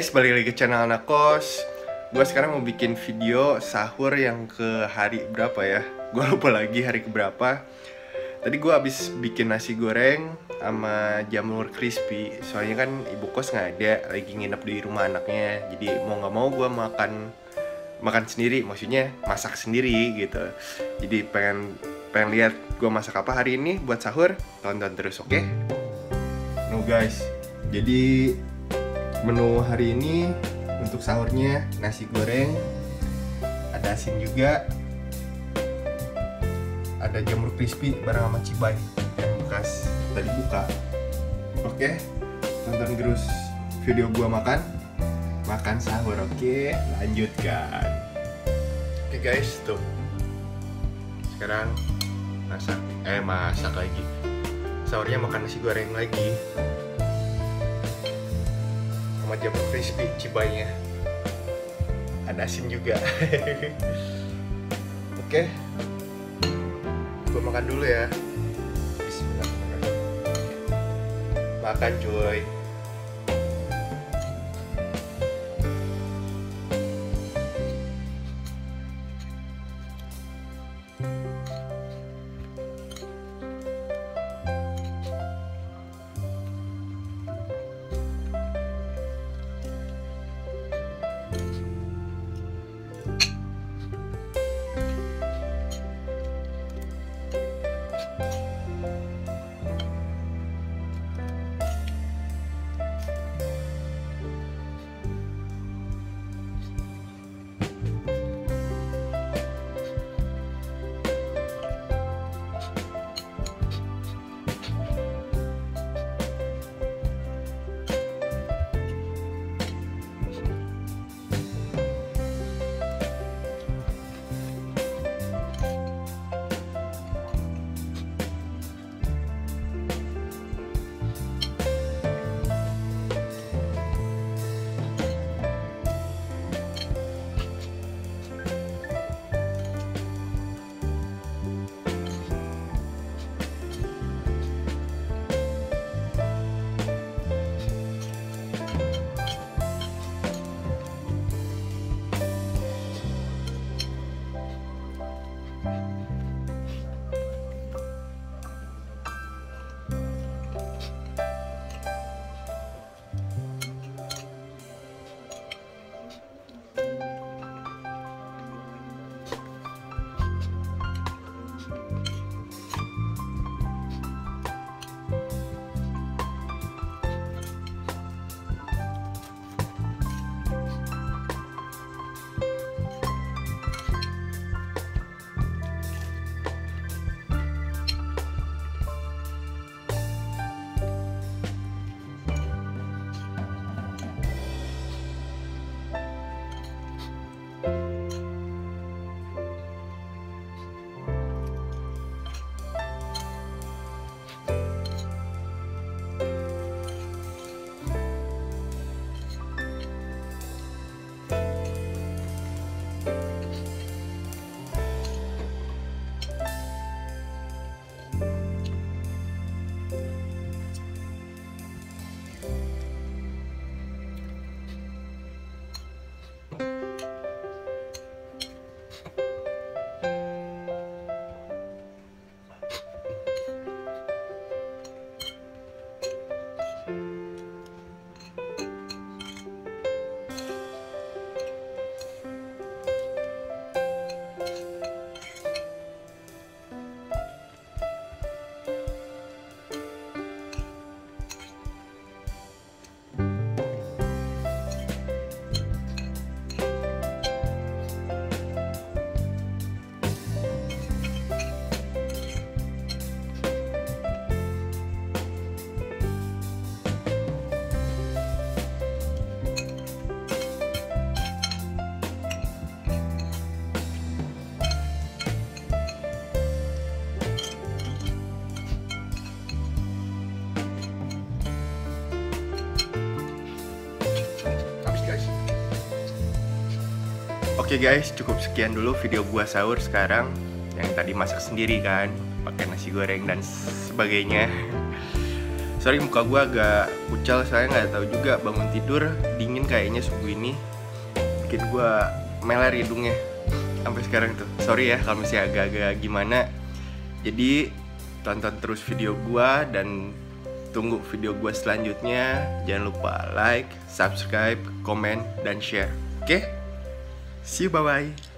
guys, balik lagi ke channel Anak Kos. Gue sekarang mau bikin video sahur yang ke hari berapa ya? Gue lupa lagi hari keberapa. Tadi gue habis bikin nasi goreng sama jamur crispy. Soalnya kan ibu kos nggak ada, lagi nginep di rumah anaknya. Jadi mau nggak mau gue makan sendiri, maksudnya masak sendiri gitu. Jadi pengen lihat gue masak apa hari ini buat sahur. Tonton terus, oke? No guys, jadi menu hari ini untuk sahurnya nasi goreng, ada asin juga, ada jamur crispy bareng sama cibai yang bekas tadi buka. Oke, tonton terus video gua makan sahur. Oke, lanjutkan. Oke guys, tuh sekarang masak lagi. Sahurnya makan nasi goreng lagi sama jamur crispy cibainya, ada asin juga. Oke, gue makan dulu ya. Bismillahirrahmanirrahim. Makan cuy. Oke guys, cukup sekian dulu video gua sahur sekarang. Yang tadi masak sendiri kan, pakai nasi goreng dan sebagainya. Sorry muka gue agak pucal, saya nggak tahu juga, bangun tidur dingin kayaknya subuh ini, bikin gue meler hidungnya sampai sekarang tuh. Sorry ya kalau misalnya agak-agak gimana. Jadi tonton terus video gue dan tunggu video gue selanjutnya. Jangan lupa like, subscribe, komen, dan share. Oke? See you, bye-bye.